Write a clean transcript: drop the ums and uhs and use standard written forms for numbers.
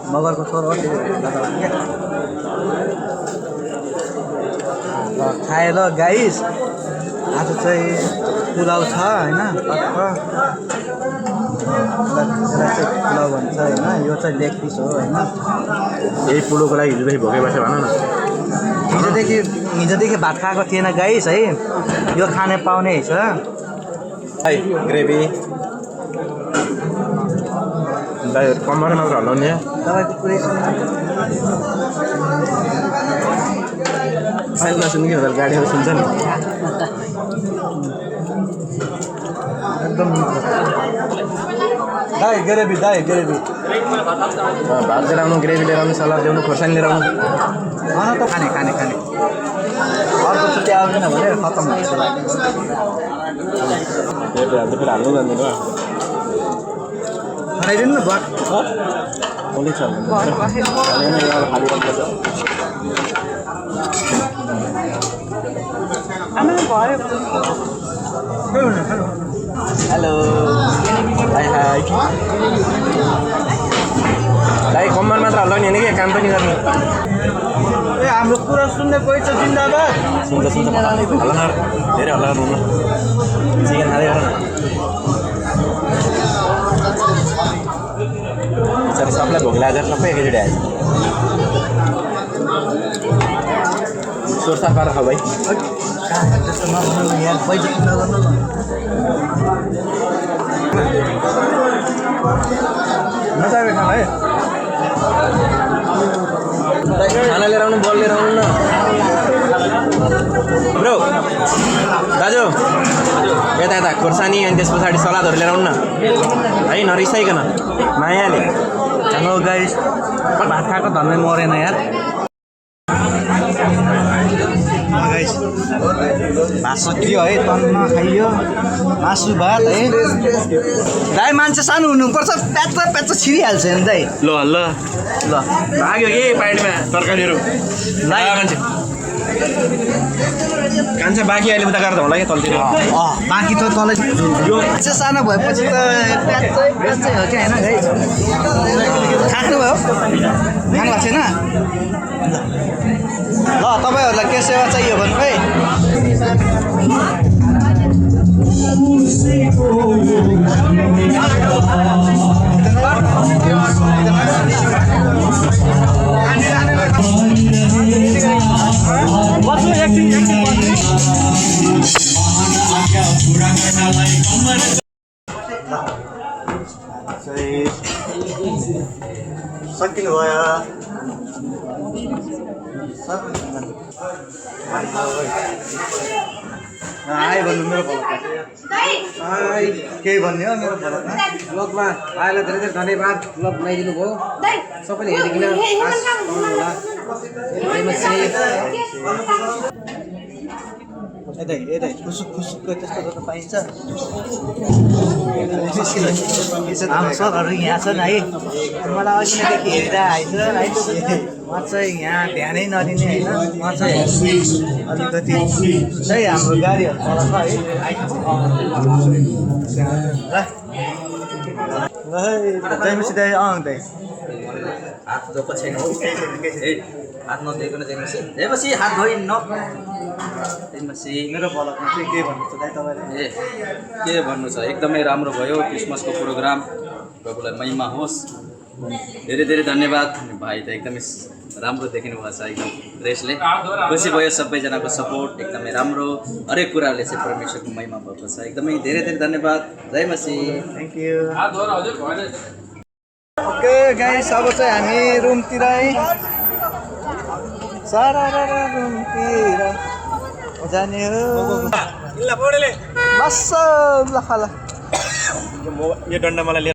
मगरको छोरो खाए ल गाइस आज चाहिँ पुलाउ छ होइन पुलाउ भन्छ होइन यो चाहिँ लेग पिस हो होइन यही पुलोको लागि हिजोदेखि भोकै बस्यो भन न हिजोदेखि भात खाएको थिएन गाइस है यो खाने पाउने छ है ग्रेभी कम्मर मात्र हल्लाउने तपाईँको पुरै अहिले नसुन्नु कि हुँदा गाडीहरू सुन्छ नि एकदम दाइ ग्रेभी भात लिएर आउनु ग्रेभी लिएर आउनु सलाद ल्याउनु खोर्सानी लिएर आउनु त खाने अर्को चोटि आउँदैन भने खत्तम हुन्छ हाल्नु जान्दैन बनाइदिनु न भात ओली छ हेलो हाई दाइ कम्मर मात्र हल्लाउने होइन कि काम पनि गर्ने ए हाम्रो कुरा सुन्ने कोही छ जिन्दाबाद सुन्छ हल्ला धेरै हल्ला गर्नु चिकन खाँदै गर न सबलाई भोक लागेर सबै एकैचोटि आएछ सोरसार पारेर खाऊ भाइ त्यस्तो नगर्नु यार पैसा नगर्नु न नचाबे खाना है खाना लिएर आउनु बल लिएर आउनु न ब्रो दाजु यता खोर्सानी अनि त्यस पछाडि सलादहरू लिएर आउनु न है नरिसाइकन मायाले हेलो गाइस भात खाएको धन्दै मरेन यार गाइस भात सकियो है तन्न खाइयो मासु भात है दाइ मान्छे सानो हुनुपर्छ प्याच छिरिहाल्छ नि दाइ ल भाग्यो कि पाइडमा तरकारीहरू मान्छे कान्छा बाँकी अहिले उता गरेर होला कि तलतिर बाँकी त तल यो मान्छे सानो भएपछि त प्याचै हो क्या होइन गाइस खानुभयो खानु भएको छैन ल तपाईँहरूलाई के सेवा चाहियो भने है सकिनु भयो आइ भन्नु मेरो भलकमा केही भन्ने हो मेरो भलकमा ब्लगमा आएर धेरै धेरै धन्यवाद ब्लग बनाइदिनु भयो सबैले हेरिकन यतै खुसुकको त्यस्तो गर्न पाइन्छ हाम्रो सरहरू यहाँ छन् है मलाई अघिदेखि हेरेर आइछ है म चाहिँ यहाँ ध्यानै नदिने होइन म चाहिँ अलिकति चाहिँ हाम्रो गाडीहरू तल छ है जयमसी दाइ दाइ हात धोएको छैन हात नधोइकन जयमसी हात धोइ न जयमसी मेरो भलकमा चाहिँ के भन्नु छ दाइ तपाईँले के भन्नु छ एकदमै राम्रो भयो क्रिसमसको प्रोग्राम प्रभुलाई महिमा होस् धेरै धेरै धन्यवाद भाइ त एकदमै राम्रो देखिनु भएको छ एकदम ड्रेसले खुसी भयो सबैजनाको सपोर्ट एकदमै राम्रो हरेक कुराले चाहिँ परमेश्वरको महिमा भएको छ एकदमै धेरै धेरै धन्यवाद जयमसी थ्याङ्क यू ओके गाइस अब चाहिँ हामी रुमतिरै सारा रुमतिर जाने हो बस ल खाला यो डन्डा मलाई